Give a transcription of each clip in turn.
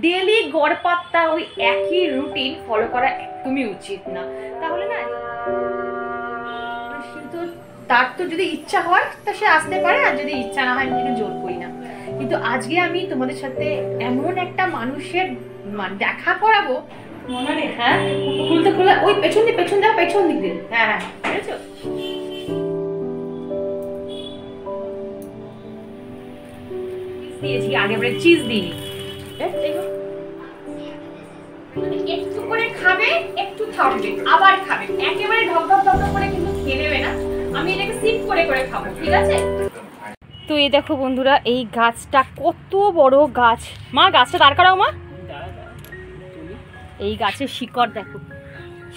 Daily গড় পাত্তা ওই একই রুটিন ফলো করা একদমই উচিত না। তাহলে না কিন্তু তার তো যদি ইচ্ছা হয় তা সে আসতে পারে, আর যদি ইচ্ছা না হয় আমি কিন্তু জোর করি না। কিন্তু আজকে আমি তোমাদের সাথে এমন একটা মানুষের দেখা করাবো, মনে হ্যাঁ খুলতে খুলে ওই পেছন দিক দিয়ে হ্যাঁ বুঝেছো? দিয়েছি আগেবারে চিজ দিইনি। একটু করে খাবে, একটু থাকবে, আবার খাবে, একেবারে ঢক করে কিন্তু খেয়ে নেবে না। আমি এটাকে সিপ করে করে খাবো, ঠিক আছে? তো এই দেখো বন্ধুরা, এই গাছটা কত বড় গাছ। মা গাছটা দাঁড় করাও মা। এই গাছের শিকড় দেখো,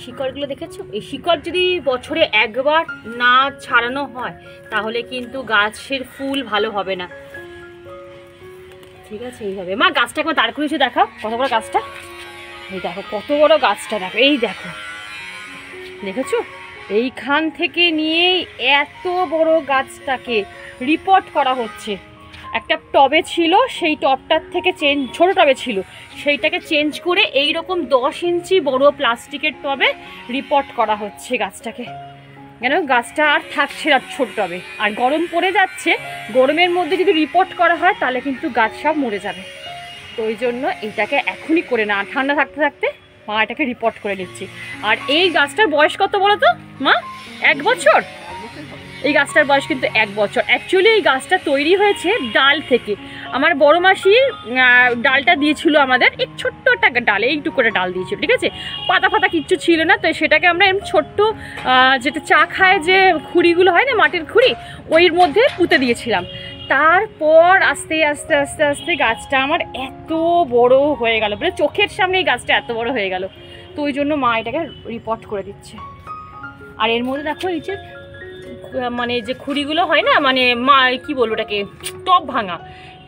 শিকড়গুলো দেখেছো? এই শিকড় যদি বছরে একবার না ছাড়ানো হয় তাহলে কিন্তু গাছের ফুল ভালো হবে না, ঠিক আছে? এইভাবে মা গাছটা একবার দাঁড় করিয়েছে, দেখাও কত বড় গাছটা। এই দেখো কত বড় গাছটা, দেখো এই দেখো, দেখেছো? এইখান থেকে নিয়েই এত বড় গাছটাকে রিপোর্ট করা হচ্ছে। একটা টবে ছিল, সেই টবটার থেকে ছোট টবে ছিল, সেইটাকে চেঞ্জ করে এই রকম 10 ইঞ্চি বড় প্লাস্টিকের টবে রিপোর্ট করা হচ্ছে গাছটাকে। কেন গাছটা আর থাকছে না ছোট টবে, আর গরম পড়ে যাচ্ছে, গরমের মধ্যে যদি রিপোর্ট করা হয় তাহলে কিন্তু গাছ সব মরে যাবে। তো ওই জন্য এইটাকে এখনই করে না, ঠান্ডা থাকতে থাকতে মা এটাকে রিপোর্ট করে নিচ্ছি। আর এই গাছটার বয়স কত বলো তো মা? 1 বছর। এই গাছটার বয়স কিন্তু 1 বছর। অ্যাকচুয়ালি এই গাছটা তৈরি হয়েছে ডাল থেকে। আমার বড় মাসি ডালটা দিয়েছিল আমাদের, এই ছোট্ট একটা ডাল, এইটুকু করে ডাল দিয়েছিল, ঠিক আছে? পাতা ফাতা কিচ্ছু ছিল না, তো সেটাকে আমরা এমন ছোট্ট যেটা চা খায় যে খুঁড়িগুলো হয় না, মাটির খুঁড়ি, ওইর মধ্যে পুঁতে দিয়েছিলাম। তারপর আস্তে আস্তে আস্তে আস্তে গাছটা আমার এত বড় হয়ে গেল, মানে চোখের সামনে এই গাছটা এত বড় হয়ে গেল। তো ওই জন্য মা এটাকে রিপোর্ট করে দিচ্ছে। আর এর মধ্যে দেখো এই যে মানে যে খুঁড়িগুলো হয় না, মানে মা কি বলবো ওটাকে, টপ ভাঙা,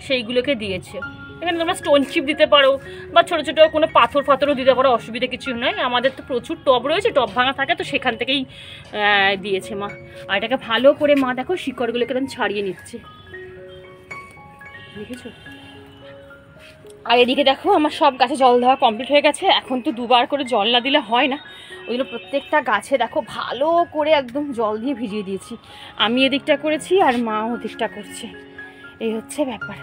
সেইগুলোকে দিয়েছে। এখানে তোমরা স্টোন চিপ দিতে পারো বা ছোটো ছোটো কোনো পাথরও দিতে পারো, অসুবিধা কিছু নয়। আমাদের তো প্রচুর টব রয়েছে, টব ভাঙা থাকে, তো সেখান থেকেই দিয়েছে মা। আর এটাকে ভালো করে মা দেখো শিকড়গুলোকে একদম ছাড়িয়ে নিচ্ছে, দেখেছো? আর এদিকে দেখো আমার সব গাছে জল দেওয়া কমপ্লিট হয়ে গেছে। এখন তো 2 বার করে জল না দিলে হয় না, ওই জন্য প্রত্যেকটা গাছে দেখো ভালো করে একদম জল দিয়ে ভিজিয়ে দিয়েছি। আমি এদিকটা করেছি আর মা ওদিকটা করছে, এই হচ্ছে ব্যাপার।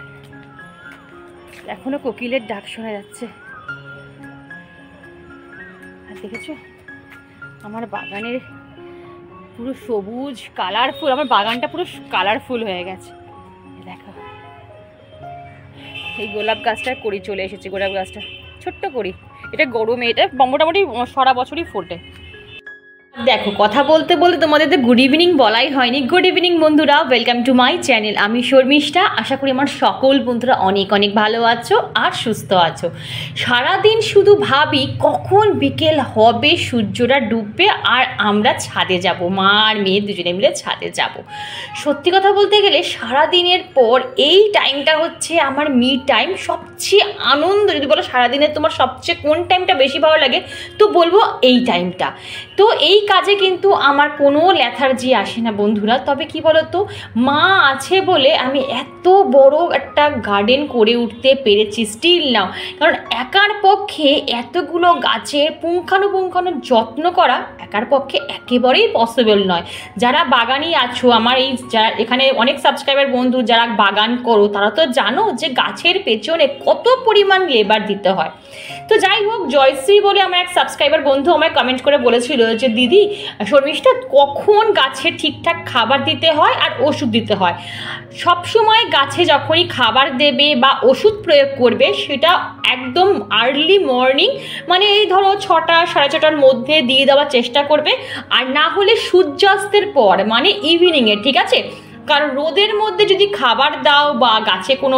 এখনো কোকিলের ডাক শোনা যাচ্ছে। আর দেখেছো আমার বাগানের পুরো সবুজ কালারফুল, আমার বাগানটা পুরো কালারফুল হয়ে গেছে। দেখো এই গোলাপ গাছটার কড়ি চলে এসেছে, গোলাপ গাছটা ছোট্ট কড়ি, এটা গরমে এটা মোটামুটি সারা বছরই ফোটে। দেখো কথা বলতে বলতে তোমাদের তো গুড ইভিনিং বলাই হয়নি। গুড ইভিনিং বন্ধুরা, ওয়েলকাম টু মাই চ্যানেল। আমি শর্মিষ্ঠা। আশা করি আমার সকল বন্ধুরা অনেক অনেক ভালো আছো আর সুস্থ আছো। সারাদিন শুধু ভাবি কখন বিকেল হবে, সূর্যটা ডুববে আর আমরা ছাদে যাব, মা আর মেয়ে দুজনে মিলে ছাদে যাব। সত্যি কথা বলতে গেলে সারাদিনের পর এই টাইমটা হচ্ছে আমার মি টাইম, সবচেয়ে আনন্দ। যদি বলো সারাদিনে তোমার সবচেয়ে কোন টাইমটা বেশি ভালো লাগে, তো বলবো এই টাইমটা। তো এই কাজে কিন্তু আমার কোনো ল্যাথার্জি আসে না বন্ধুরা। তবে কি বলতো, মা আছে বলে আমি এত বড় একটা গার্ডেন করে উঠতে পেরেছি স্টিল নাও। কারণ একার পক্ষে এতগুলো গাছের পুঙ্খানুপুঙ্খানু যত্ন করা একার পক্ষে একেবারেই পসিবল নয়। যারা বাগানি আছো, আমার এই এখানে অনেক সাবস্ক্রাইবার বন্ধু যারা বাগান করো, তারা তো জানো যে গাছের পেছনে কত পরিমাণ লেবার দিতে হয়। তো যাই হোক, জয়শ্রী বলে আমার এক সাবস্ক্রাইবার বন্ধু আমায় কমেন্ট করে বলেছিল যে দিদি শর্মিষ্ঠা কখন গাছে ঠিকঠাক খাবার দিতে হয় আর ওষুধ দিতে হয়। সবসময় গাছে যখনই খাবার দেবে বা ওষুধ প্রয়োগ করবে সেটা একদম আর্লি মর্নিং, মানে এই ধরো 6টা সাড়ে 6টার মধ্যে দিয়ে দেওয়ার চেষ্টা করবে, আর না হলে সূর্যাস্তের পর মানে ইভিনিংয়ে, ঠিক আছে? কারণ রোদের মধ্যে যদি খাবার দাও বা গাছে কোনো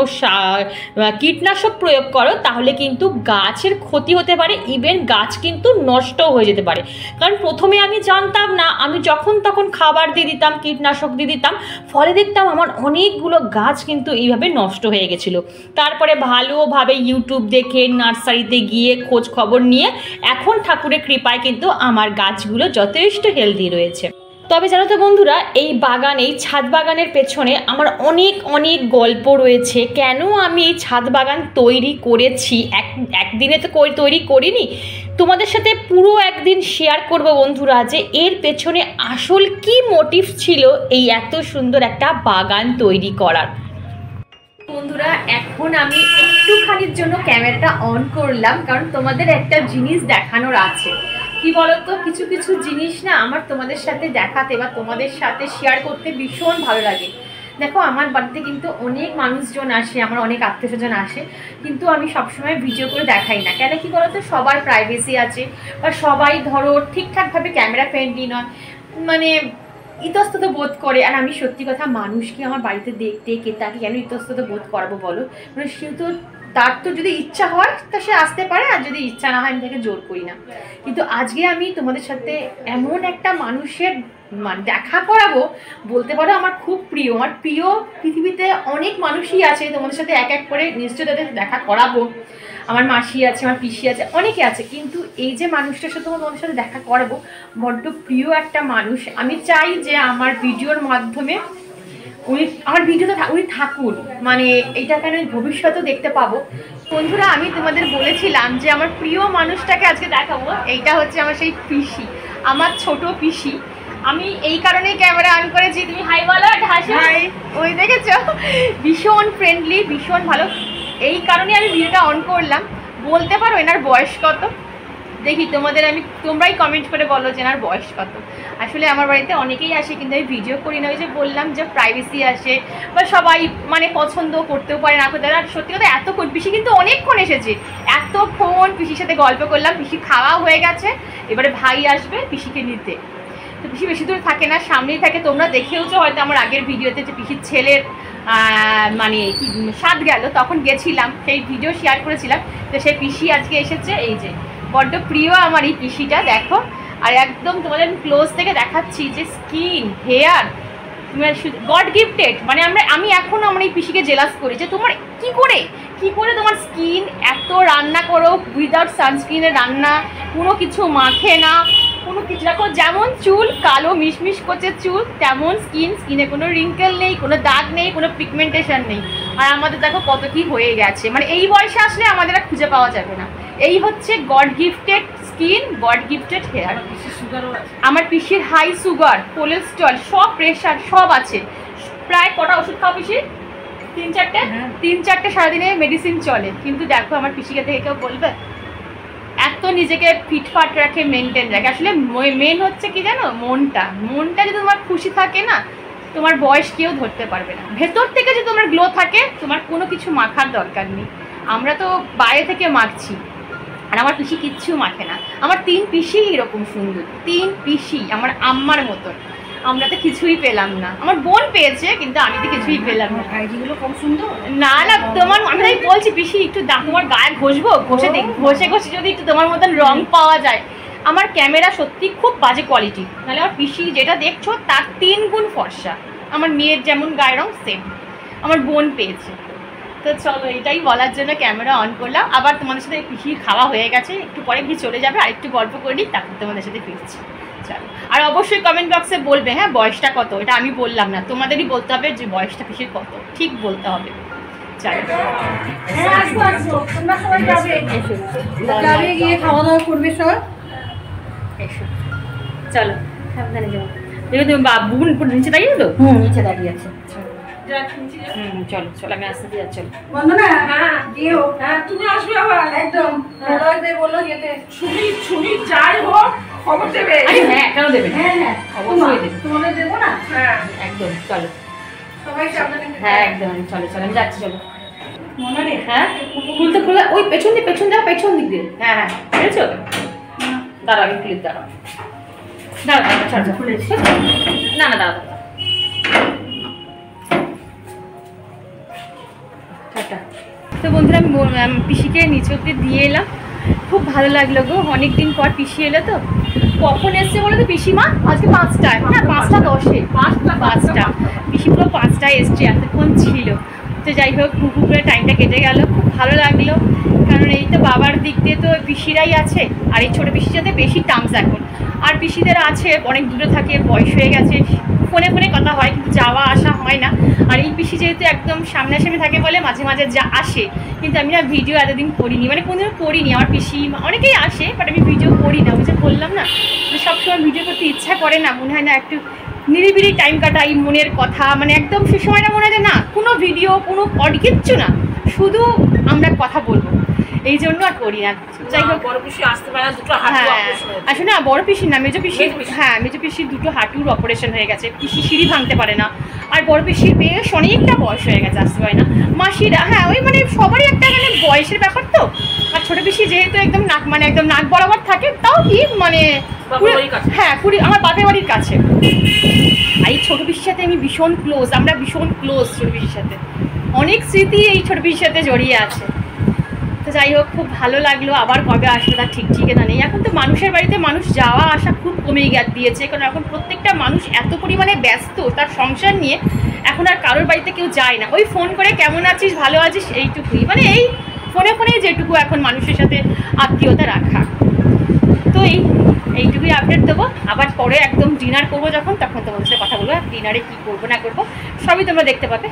কীটনাশক প্রয়োগ করো তাহলে কিন্তু গাছের ক্ষতি হতে পারে, ইভেন গাছ কিন্তু নষ্ট হয়ে যেতে পারে। কারণ প্রথমে আমি জানতাম না, আমি যখন তখন খাবার দিয়ে দিতাম, কীটনাশক দিয়ে দিতাম, ফলে দেখতাম আমার অনেকগুলো গাছ কিন্তু এইভাবে নষ্ট হয়ে গেছিলো। তারপরে ভালোভাবে ইউটিউব দেখে নার্সারিতে গিয়ে খোঁজ খবর নিয়ে এখন ঠাকুরের কৃপায় কিন্তু আমার গাছগুলো যথেষ্ট হেলদি রয়েছে। তবে জানো তো বন্ধুরা, এই বাগান, এই ছাদ বাগানের পেছনে আমার অনেক অনেক গল্প রয়েছে। কেন আমি এই ছাদ বাগান তৈরি করেছি, একদিনে তো তৈরি করিনি, তোমাদের সাথে পুরো একদিন শেয়ার করব বন্ধুরা, যে এর পেছনে আসল কি মোটিভ ছিল এই এত সুন্দর একটা বাগান তৈরি করার। বন্ধুরা এখন আমি একটুখানির জন্য ক্যামেরাটা অন করলাম, কারণ তোমাদের একটা জিনিস দেখানোর আছে। কি বলতো, কিছু কিছু জিনিস না আমার তোমাদের সাথে দেখাতে বা তোমাদের সাথে শেয়ার করতে ভীষণ ভালো লাগে। দেখো আমার বাড়িতে কিন্তু অনেক মানুষজন আসে, আমার অনেক আত্মীয়স্বজন আসে, কিন্তু আমি সবসময় ভিডিও করে দেখাই না। কেন কি বলতো, সবার প্রাইভেসি আছে বা সবাই ধরো ঠিকঠাকভাবে ক্যামেরা ফ্রেন্ডলি নয়, মানে ইতস্তত বোধ করে। আর আমি সত্যি কথা, মানুষকে আমার বাড়িতে দেখতে তাকে কেন ইতস্তত বোধ করাবো বলো? মানে সে তো, তার তো যদি ইচ্ছা হয় তা সে আসতে পারে, আর যদি ইচ্ছা না হয় আমি তাকে জোর করি না। কিন্তু আজকে আমি তোমাদের সাথে এমন একটা মানুষের দেখা করাবো, বলতে পারো আমার খুব প্রিয়, আমার প্রিয় পৃথিবীতে অনেক মানুষই আছে, তোমাদের সাথে এক এক করে নিশ্চয়ই তাদের দেখা করাবো। আমার মাসি আছে, আমার পিসি আছে, অনেকে আছে, কিন্তু এই যে মানুষটার সাথে তোমাদের সাথে দেখা করাবো, বড্ড প্রিয় একটা মানুষ। আমি চাই যে আমার ভিডিওর মাধ্যমে উনি, আমার ভিডিওতে উনি থাকুন, মানে এইটাকে আমি ভবিষ্যতেও দেখতে পাবো। বন্ধুরা আমি তোমাদের বলেছিলাম যে আমার প্রিয় মানুষটাকে আজকে দেখাবো। এইটা হচ্ছে আমার সেই পিসি, আমার ছোট পিসি। আমি এই কারণেই ক্যামেরা অন করেছি। তুমি হাই বলো, হাসি, ওই দেখেছো, ভীষণ ফ্রেন্ডলি, ভীষণ ভালো। এই কারণে আমি ভিডিওটা অন করলাম। বলতে পারো এনার বয়স কত? দেখি তোমাদের, তোমরাই কমেন্ট করে বলো যে এনার বয়স কত। আসলে আমার বাড়িতে অনেকেই আসে, কিন্তু আমি ভিডিও করি না। ওই যে বললাম যে প্রাইভেসি আসে, বা সবাই মানে পছন্দ করতেও পারে না করতে। আর সত্যি কথা, এতক্ষণ পিসি কিন্তু অনেকক্ষণ এসেছে, এতক্ষণ পিসির সাথে গল্প করলাম। পিসি খাওয়া হয়ে গেছে, এবারে ভাই আসবে পিসিকে নিতে। তো পিসি বেশি দূর থাকে না, সামনেই থাকে। তোমরা দেখেওছো হয়তো আমার আগের ভিডিওতে যে পিসির ছেলের মানে কি সাত গেল, তখন গেছিলাম, সেই ভিডিও শেয়ার করেছিলাম। তো সেই পিসি আজকে এসেছে। এই যে বড্ড প্রিয় আমার এই পিসিটা, দেখো। আর একদম তোমাদের আমি ক্লোজ থেকে দেখাচ্ছি যে স্কিন, হেয়ার গড গিফটেড। মানে আমি এখনও আমার এই পিসিকে জেলাস করি যে তোমার কি করে তোমার স্কিন এত, রান্না করো উইদাউট সানস্ক্রিনের রান্না, কোনো কিছু মাখে না, কোনো কিছু। দেখো যেমন চুল কালো মিশমিশ করছে চুল, তেমন স্কিনে কোনো রিঙ্কেল নেই, কোনো দাগ নেই, কোনো পিগমেন্টেশন নেই। আর আমাদের দেখো কত কি হয়ে গেছে, মানে এই বয়সে আসলে আমাদের আর খুঁজে পাওয়া যাবে না। এই হচ্ছে God gifted skin, God gifted hair. আমার পিসির হাই সুগার, কোলেস্ট্রল, সব প্রেশার সব আছে। প্রায় কটা ওষুধ খাও পিসি? 3-4টে সারাদিনে মেডিসিন চলে। কিন্তু দেখো আমার পিসিকে থেকে কেউ বলবে এত নিজেকে ফিটফাট রাখে, মেনটেন রাখে। আসলে মেন হচ্ছে কি জানো, মনটা যদি তোমার খুশি থাকে না, তোমার বয়স কেউ ধরতে পারবে না। ভেতর থেকে যদি তোমার গ্লো থাকে, তোমার কোনো কিছু মাখার দরকার নেই। আমরা তো বাইরে থেকে মাখছি, আর আমার পিসি কিচ্ছু মাখে না। আমার 3 পিসি এরকম সুন্দর, 3 পিসি আমার আম্মার মতন। আমরা তো কিছুই পেলাম না, আমার বোন পেয়েছে, কিন্তু আমি তো কিছুই পেলাম না। আইডিগুলো কম সুন্দর না না, তোমার আমি তাই বলছি পিসি একটু তোমার গায়ে ঘষবো, ঘষে যদি একটু তোমার মতন রং পাওয়া যায়। আমার ক্যামেরা সত্যি খুব বাজে কোয়ালিটি, নাহলে আমার পিসি যেটা দেখছো তার 3 গুণ ফর্সা। আমার মেয়ের যেমন গায়ের রং সেম আমার বোন পেয়েছে। তো চলো, এটাই বলার জন্য ক্যামেরা অন করলাম। আবার তোমাদের সাথে পিসির খাওয়া হয়ে গেছে, একটু পরে কি চলে যাবে, আর একটু গল্প করে নিই, তারপর তোমাদের সাথে ফিরছি। চলো, আর অবশ্যই কমেন্ট বক্সে বলবে হ্যাঁ বয়সটা কত। এটা আমি বললাম না, তোমাদেরই বলতে হবে যে বয়সটা পিসির কত, ঠিক বলতে হবে। চলো, তোমরা সবাই যাবে গিয়ে খাওয়া দাওয়া করবে সব। এসো, চলো সাবধানে যাও। দেখো তুমি বোন নিচে দাঁড়িয়ে তো? নিচে দাঁড়িয়ে আছে। চলো আমি আসতে দিয়ে চলো। বন্ধনা, হ্যাঁ দিও, হ্যাঁ তুমি আসবে আবার একদম। ওরাই বললো যেতে ছুরি যাই হোক খবর দেবে। হ্যাঁ কেন দেবে? হ্যাঁ অবশ্যই দেবে। তোমাদের দেবো না? হ্যাঁ একদম। চলো সবাই সাবধানে। হ্যাঁ একদম। চলো আমি যাচ্ছি। চলো মনে নেই। হ্যাঁ খুলে ওই পেছন দিক দিয়ে। হ্যাঁ বুঝেছো? দাঁড়াও আমি ক্লিপ, দাঁড়াও ছাড় খুলেছি। না দাঁড়াও। তো বন্ধুরা আমি পিসিকে নিচ অব্দি দিয়ে এলাম, খুব ভালো লাগলো গো। অনেকদিন পর পিসি এলো। তো কখন এসছে বলো তো পিসিমা? আজকে 5টায়, হ্যাঁ 5:10, 5টা পিসি পুরো 5টায় এসছে, এতক্ষণ ছিল। তো যাই হোক, পুকুরে টাইমটা কেটে গেল, খুব ভালো লাগলো। কারণ এই তো বাবার দিক দিয়ে তো পিসিরাই আছে, আর এই ছোটো পিসির সাথে বেশি টার্মস এখন। আর পিসিদের আছে অনেক দূরে থাকে, বয়স হয়ে গেছে, ফোনে ফোনে কথা হয় কিন্তু যাওয়া আসা হয় না। আর এই পিসি যেহেতু একদম সামনাসামনি থাকে বলে মাঝে মাঝে যা আসে, কিন্তু আমি না ভিডিও এতদিন করিনি, মানে কোনোদিনও করিনি। আমার পিসি অনেকেই আসে, বাট আমি ভিডিও করি না, বুঝে বললাম না সবসময় ভিডিও করতে ইচ্ছা করে না, মনে হয় না একটু নিরিবিলি টাইম কাটাই, মনের কথা, মানে একদম সে সময়টা মনে হয় না কোনো ভিডিও কোনো কিচ্ছু না, শুধু আমরা কথা বলবো, এই জন্য আর করি না। যাই হোক, বড় পিসি আসতে পারে না, দুটো হাঁটু অপারেশন হয়েছে। আসলে না বড় পিসির না, মেজো পিসির, হ্যাঁ মেজো পিসির দুটো হাঁটুর অপারেশন হয়ে গেছে, পিসি সিঁড়ি ভাঙতে পারে না। আর বড় পিসির বেশ অনেকটা বয়স হয়ে গেছে, আসতে পারে না। মাসিরা হ্যাঁ ওই মানে সবারই একটা মানে বয়সের ব্যাপার তো। আর ছোটো পিসি যেহেতু একদম নাক মানে একদম নাক বরাবর থাকে, তাও কি মানে হ্যাঁ আমার বাপের বাড়ির কাছে। আর এই ছোটো পিসির সাথে আমি ভীষণ ক্লোজ, আমরা ভীষণ ক্লোজ ছোটো পিসির সাথে, অনেক স্মৃতি এই ছোটো পিসির সাথে জড়িয়ে আছে। তো যাই হোক, খুব ভালো লাগলো। আবার কবে আসবে তার ঠিক ঠিকানা নেই। এখন তো মানুষের বাড়িতে মানুষ যাওয়া আসা খুব কমেই দিয়েছে, কারণ এখন প্রত্যেকটা মানুষ এত পরিমাণে ব্যস্ত তার সংসার নিয়ে, এখন আর কারোর বাড়িতে কেউ যায় না। ওই ফোন করে কেমন আছিস, ভালো আছিস, এইটুকুই, মানে এই ফোনে ফোনেই যেটুকু এখন মানুষের সাথে আত্মীয়তা রাখা। তো এইটুকুই আপডেট দেবো। আবার পরে একদম ডিনার করবো যখন, তখন তোমাদের সাথে কথা বলবো, ডিনারে কী করবো না করবো সবই তোমরা দেখতে পাবে।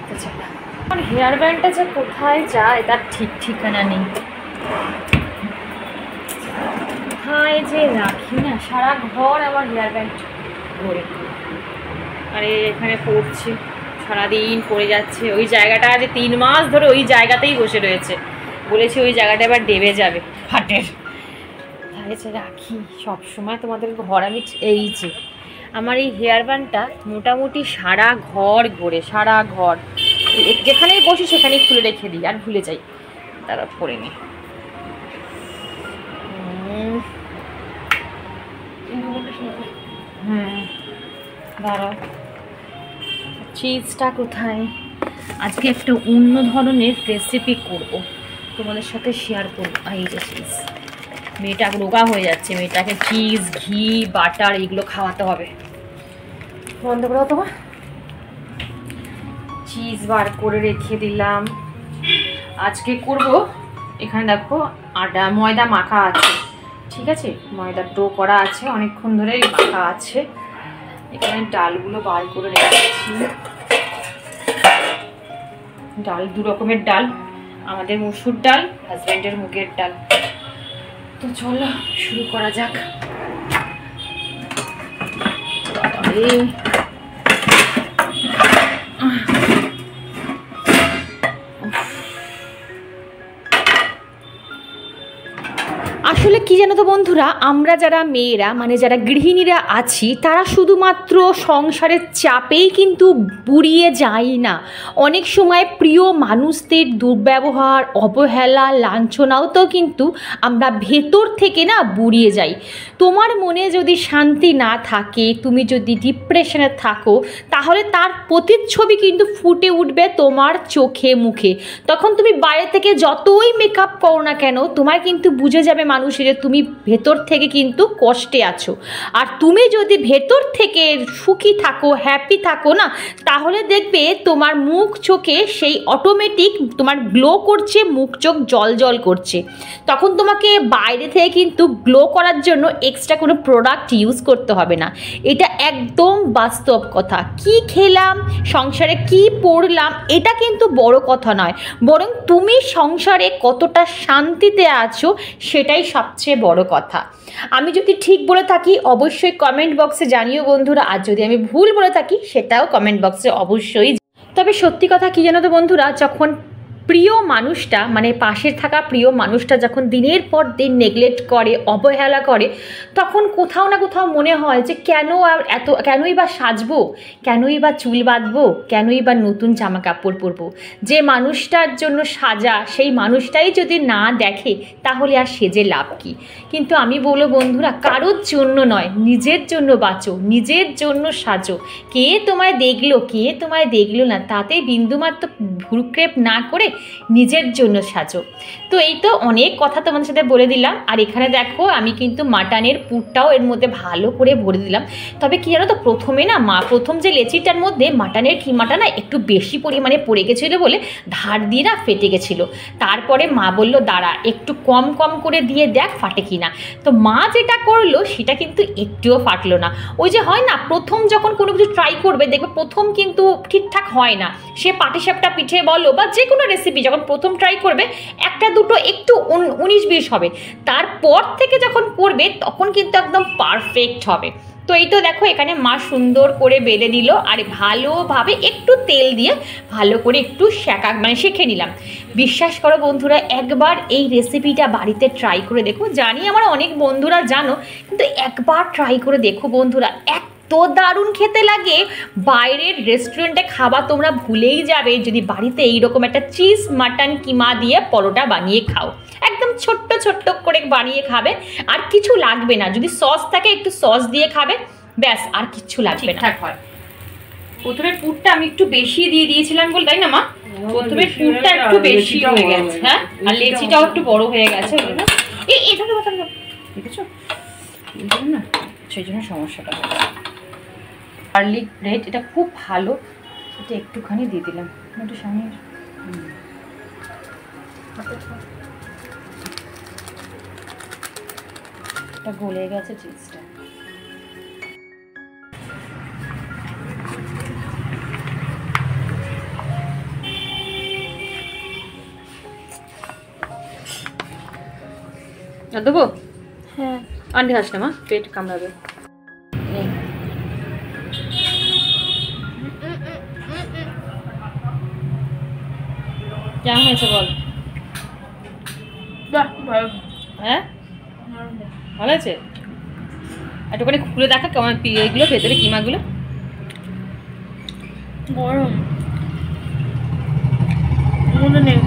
তো চলো, আমার হেয়ার ব্যান্ডটা যে কোথায় যায় তার ঠিক ঠিকানা নেই, কোথায় যে রাখি না, সারা ঘর আমার হেয়ার ব্যান্ড ঘোরে। আরে এখানে পড়ছে, সারাদিন পড়ে যাচ্ছে। ওই জায়গাটা আজ 3 মাস ধরে ওই জায়গাতেই বসে রয়েছে, বলেছি ওই জায়গাটা এবার দেবে যাবে ফাটের। তাই যে রাখি সবসময় তোমাদের ঘর আমি এই যে আমার এই হেয়ার ব্যান্ডটা মোটামুটি সারা ঘর ঘোরে, সারা ঘর যেখানেই বসি সেখানেই খুলে রেখে দিই আর ভুলে যাই, তারা পরে নি। হ্যাঁ দাঁড়াও, চিজটা কোথায়? আজকে একটা অন্য ধরনের রেসিপি করব, তোমাদের সাথে শেয়ার করবো। এই যে চিজ, মেয়েটা রোগা হয়ে যাচ্ছে, মেয়েটাকে চিজ ঘি বাটার এগুলো খাওয়াতে হবে। বন্ধ করো তোমার, চিজ বার করে রেখে দিলাম। আজকে করব, এখানে দেখো আটা ময়দা মাখা আছে, ঠিক আছে, ময়দার ডো করা আছে, অনেকক্ষণ ধরে মাখা আছে। এখানে ডালগুলো বার করে রেখেছি, ডাল 2 রকমের ডাল, আমাদের মসুর ডাল, হাজব্যান্ডের মুগের ডাল। তো চলো শুরু করা যাক। আসলে কি জানো তো বন্ধুরা, আমরা যারা মেয়েরা মানে যারা গৃহিণীরা আছি, তারা শুধুমাত্র সংসারের চাপেই কিন্তু বুড়িয়ে যাই না, অনেক সময় প্রিয় মানুষদের দুর্ব্যবহার, অবহেলা, লাঞ্ছনাও তো কিন্তু আমরা ভেতর থেকে না বুড়িয়ে যাই। তোমার মনে যদি শান্তি না থাকে, তুমি যদি ডিপ্রেশনে থাকো, তাহলে তার প্রতিচ্ছবি কিন্তু ফুটে উঠবে তোমার চোখে মুখে। তখন তুমি বাইরে থেকে যতই মেকআপ করো না কেন, তোমার কিন্তু বুঝে যাবে মানুষের তুমি ভেতর থেকে কিন্তু কষ্টে আছো। আর তুমি যদি ভেতর থেকে সুখী থাকো, হ্যাপি থাকো না, তাহলে দেখবে তোমার মুখ চোখে সেই অটোমেটিক তোমার গ্লো করছে, মুখ চোখ জল জল করছে। তখন তোমাকে বাইরে থেকে কিন্তু গ্লো করার জন্য এক্সট্রা কোনো প্রোডাক্ট ইউজ করতে হবে না। এটা একদম বাস্তব কথা। কি খেলাম, সংসারে কি পড়লাম, এটা কিন্তু বড় কথা নয়, বরং তুমি সংসারে কতটা শান্তিতে আছো সেটাই সবচেয়ে বড় কথা। আমি যদি ঠিক বলে থাকি অবশ্যই কমেন্ট বক্সে জানিও বন্ধুরা, আর যদি আমি ভুল বলে থাকি সেটাও কমেন্ট বক্সে অবশ্যই। তবে সত্যি কথা কি জানো তো বন্ধুরা, যখন প্রিয় মানুষটা মানে পাশে থাকা প্রিয় মানুষটা যখন দিনের পর দিন নেগলেক্ট করে, অবহেলা করে, তখন কোথাও না কোথাও মনে হয় যে কেনই বা সাজবো, কেনই বা চুল বাঁধবো, কেনই বা নতুন জামা কাপড় পরবো। যে মানুষটার জন্য সাজা, সেই মানুষটাই যদি না দেখে তাহলে আর সেজে লাভ কি? কিন্তু আমি বলবো বন্ধুরা, কারোর জন্য নয়, নিজের জন্য বাঁচো, নিজের জন্য সাজো। কে তোমায় দেখলো, কে তোমায় দেখলো না, তাতে বিন্দুমাত্র ভ্রুক্ষেপ না করে নিজের জন্য সাজো। তো এই তো অনেক কথা তোমাদের সাথে বলে দিলাম। আর এখানে দেখো আমি কিন্তু মাটনের পুরটাও এর মধ্যে ভালো করে ভরে দিলাম। তবে কি জানো তো, প্রথমে না প্রথম যে লেচিটার মধ্যে মাটনের কিমাটা না একটু বেশি পরিমাণে পড়ে গেছিলো বলে ধার দিয়ে না ফেটে গেছিলো। তারপরে মা বললো দাঁড়া একটু কম কম করে দিয়ে দেখ ফাটে কিনা। তো মা যেটা করলো সেটা কিন্তু একটুও ফাটলো না। ওই যে হয় না, প্রথম যখন কোনো কিছু ট্রাই করবে দেখবে প্রথম কিন্তু ঠিকঠাক হয় না। সে পাটিসাপটা পিঠে বলো বা যে কোনো রেসিপি যখন প্রথম ট্রাই করবে একটা দুটো একটু 19-20 হবে, তারপর থেকে যখন করবে তখন কিন্তু একদম পারফেক্ট হবে। তো এই তো দেখো এখানে মা সুন্দর করে বেলে দিল, আর ভালোভাবে একটু তেল দিয়ে ভালো করে একটু শেখে নিলাম। বিশ্বাস করো বন্ধুরা, একবার এই রেসিপিটা বাড়িতে ট্রাই করে দেখো। জানি আমার অনেক বন্ধুরা জানো, কিন্তু একবার ট্রাই করে দেখো বন্ধুরা, এত দারুণ খেতে লাগে। বাইরের রেস্টুরেন্টে খাবার তোমরা ভুলেই যাবে যদি বাড়িতে এইরকম একটা চিজ মাটন কিমা দিয়ে পরোটা বানিয়ে খাও। একদম ছোট্ট ছোট্ট করে বানিয়ে খাবে, আর কিছু লাগবে না। যদি সস থাকে একটু সস দিয়ে খাবে, ব্যাস আর কিচ্ছু লাগবে না। হয় প্রথমে পুরটা আমি একটু বেশি দিয়ে দিয়েছিলাম বলে, তাই না মা? প্রথমে পুরটা একটু বেশি হয়ে গেছে, হ্যাঁ, আর লেচিটাও একটু বড় হয়ে গেছে। এটা তো কথা দেখেছো না, সেই জন্য সমস্যাটা হচ্ছে। গার্লিক ব্রেড এটা খুব ভালো, এটা একটুখানি দিয়ে দিলাম একটু সামনে। এটা গলে গেছে চিজটা। দেবো? হ্যাঁ, আন্টি খাস না মা, পেট কামড়াবে। কেমন হয়েছে বল? হ্যাঁ ভালো আছে। একটুখানি খুলে দেখা কেমন এগুলো ভেতরে কিমাগুলো। গরম মনে নেই।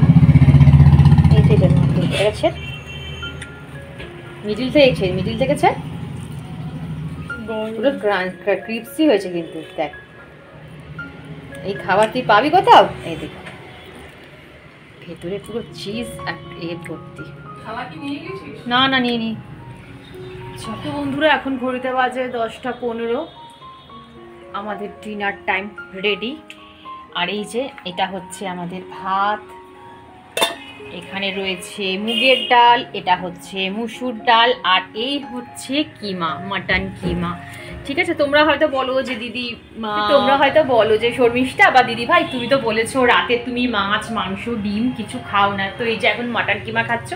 মিডিল থেকে পুরো ক্রিপসি হয়েছে কিন্তু দেখ। এই খাবার তুই পাবি কোথাও? এই দেখ ভেতরে পুরো চিজ ভর্তি। না না নিয়ে নি। ছোট বন্ধুরা এখন ঘড়িতে বাজে 10টা 15, আমাদের ডিনার টাইম রেডি। আর এই যে এটা হচ্ছে আমাদের ভাত, এখানে রয়েছে মুগের ডাল, এটা হচ্ছে মুসুর ডাল, আর এই হচ্ছে কিমা, মাটন কিমা। ঠিক আছে, তোমরা হয়তো বলো যে দিদি, তোমরা হয়তো বলো যে শর্মিষ্ঠা বা দিদি ভাই তুমি তো বলেছো রাতে তুমি মাছ মাংস ডিম কিছু খাও না, তো এই যে এখন মাটন কিমা খাচ্ছ।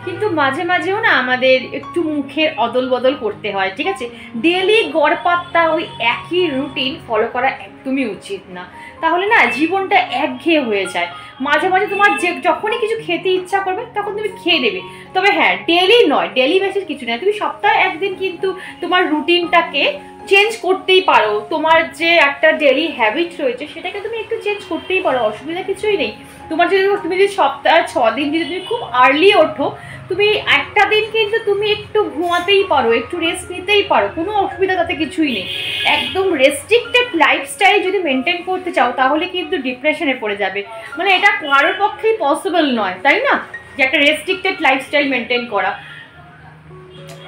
কিন্তু মাঝে মাঝেও না আমাদের একটু মুখের অদল বদল করতে হয়। ঠিক আছে, ডেলি গড়পাত্তা ওই একই রুটিন ফলো করা একদমই উচিত না, তাহলে না জীবনটা একঘেয়ে হয়ে যায়। মাঝে মাঝে তোমার যখনই কিছু খেতে ইচ্ছা করবে তখন তুমি খেয়ে নেবে। তবে হ্যাঁ, ডেলি নয়, ডেলি বেসিস কিছু নয়, তুমি সপ্তাহে একদিন কিন্তু তোমার রুটিনটাকে চেঞ্জ করতেই পারো। তোমার যে একটা ডেলি হ্যাবিট রয়েছে সেটাকে তুমি একটু চেঞ্জ করতেই পারো, অসুবিধা কিছুই নেই। তুমি যদি সপ্তাহে 6 দিন যদি তুমি খুব আর্লি ওঠো, তুমি একটা দিন কিন্তু তুমি একটু ঘুমাতেই পারো, একটু রেস্ট নিতেই পারো, কোনো অসুবিধা তাতে কিছুই নেই। একদম রেস্ট্রিক্টেড লাইফস্টাইল যদি মেনটেন করতে চাও তাহলে কিন্তু ডিপ্রেশনে পড়ে যাবে। মানে এটা কারোর পক্ষেই পসিবল নয়, তাই না, যে একটা রেস্ট্রিক্টেড লাইফস্টাইল মেনটেন করা।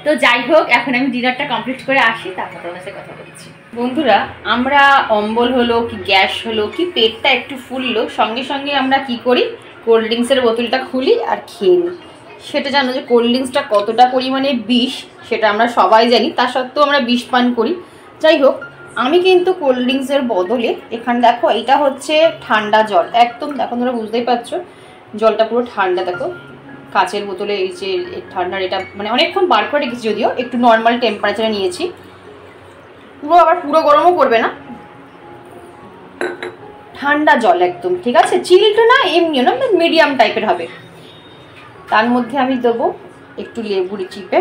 তো যাই হোক, এখন আমি ডিনারটা কমপ্লিট করে আসি, তারপর তোমার সাথে কথা বলছি। বন্ধুরা, আমরা অম্বল হলো কি গ্যাস হলো কি পেটটা একটু ফুললো, সঙ্গে সঙ্গে আমরা কি করি, কোল্ড ড্রিঙ্কসের বোতলটা খুলি আর খেয়ে নিই। সেটা জানো যে কোল্ড ড্রিঙ্কসটা কতটা পরিমাণে বিষ সেটা আমরা সবাই জানি, তা সত্ত্বেও আমরা বিষ পান করি। যাই হোক, আমি কিন্তু কোল্ড ড্রিঙ্কসের বদলে এখানে দেখো এটা হচ্ছে ঠান্ডা জল, একদম দেখো তোমরা বুঝতেই পারছো জলটা পুরো ঠান্ডা। দেখো কাচের বোতলে এই যে ঠান্ডার, এটা মানে অনেকক্ষণ বার করে রেখেছি, যদিও একটু নর্মাল টেম্পারেচারে নিয়েছি, পুরো গরমও করবে না, ঠান্ডা জল একদম। ঠিক আছে, চিল্ড না এমনিও না, মিডিয়াম টাইপের হবে। তার মধ্যে আমি দেবো একটু লেবু চিপে,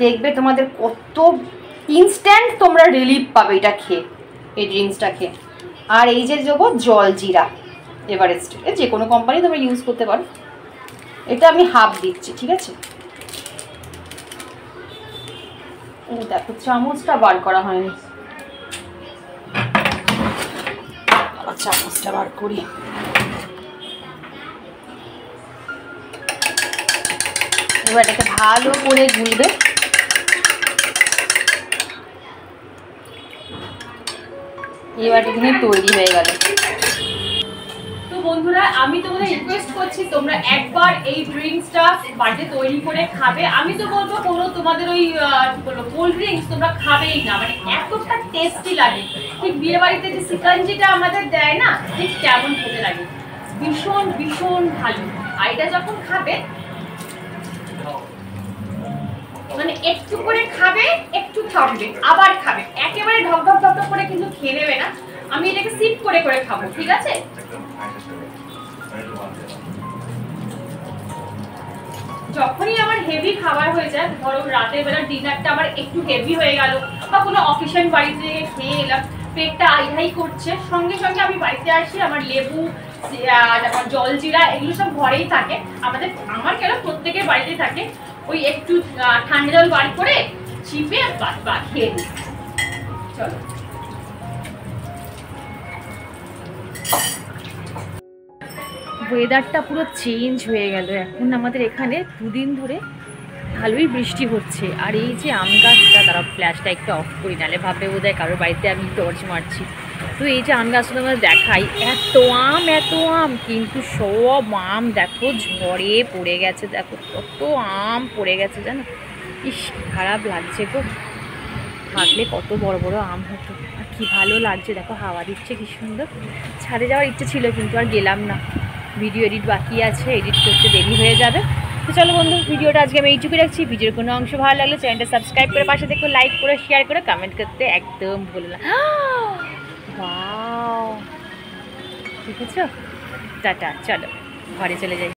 দেখবে তোমাদের কত ইনস্ট্যান্ট তোমরা রিলিফ পাবে এটা খেয়ে, এই ড্রিঙ্কসটা খেয়ে। আর এই যে দেবো জল জিরা এভারেস্ট, যে কোনো কোম্পানি তোমরা ইউজ করতে পারো। এটা আমি হাফ দিচ্ছি, ঠিক আছে। দেখো চামচটা বার করা হয়নি, চামচটা বার করি। এবার এটাকে ভালো করে গুলবে। এবার এখানে তৈরি হয়ে গেল। তো বন্ধুরা, আমি তোমাদের রিকোয়েস্ট করছি তোমরা একবার এই ড্রিঙ্কসটা বাড়িতে তৈরি করে খাবে। আমি তো বলবো কোনো তোমাদের ওই কি বলবো কোল্ড ড্রিঙ্কস তোমরা খাবেই না, মানে এতটা টেস্টি লাগে। ঠিক বিয়ে বাড়িতে যে সিকাঞ্জিটা আমাদের দেয় না, ঠিক তেমন খেতে লাগে, ভীষণ ভীষণ ভালো। আর এটা যখন খাবে মানে একটু করে খাবে, একটু থামবে, আবার খাবে, একেবারে ঢক ঢক ঢক করে কিন্তু খেয়ে নেবে না। আমি এটাকে সিপ করে করে খাবো, ঠিক আছে? যখনই আমার হেভি খাবার হয়ে যায়, ধরো রাতের বেলা ডিনারটা আমার একটু হেভি হয়ে গেল বা কোনো অকেশন বাড়িতে খেয়ে এলাম, পেটটা আইহাই করছে, সঙ্গে সঙ্গে আমি বাড়িতে আসি, আমার লেবু, আমার জলজিরা এগুলো সব ঘরেই থাকে। আমার কেন প্রত্যেকের বাড়িতেই থাকে। ওই একটু ঠান্ডা জল বার করে চিপে খেয়ে দিই। চলো, ওয়েদারটা পুরো চেঞ্জ হয়ে গেল। এখন আমাদের এখানে দুদিন ধরে ভালোই বৃষ্টি হচ্ছে। আর এই যে আম গাছটা, তারা ফ্ল্যাশটা একটু অফ করি, নাহলে ভাববে বোধহয় কারোর বাড়িতে আমি টর্চ মারছি। তো এই যে আম গাছটা তোমাদের দেখাই, এত আম, কিন্তু সব আম দেখো ঝড়ে পড়ে গেছে। দেখো কত আম পড়ে গেছে, জানো? ইস, খারাপ লাগছে গো। থাকলে কত বড় বড় আম হতো। আর কি ভালো লাগছে, দেখো হাওয়া দিচ্ছে কি সুন্দর। ছাদে যাওয়ার ইচ্ছে ছিল কিন্তু আর গেলাম না, ভিডিও এডিট বাকি আছে, এডিট করতে দেরি হয়ে যাবে। তো চলো বন্ধু, ভিডিওটা আজকে আমি এইটুকু রাখছি। ভিডিওর কোনো অংশ ভালো লাগলে চ্যানেলটা সাবস্ক্রাইব করে পাশে দেখো, লাইক করে শেয়ার করে কমেন্ট করতে একদম ভুলো না। ওয়াও, ঠিক আছে, টাটা, চলো ঘরে চলে যাই।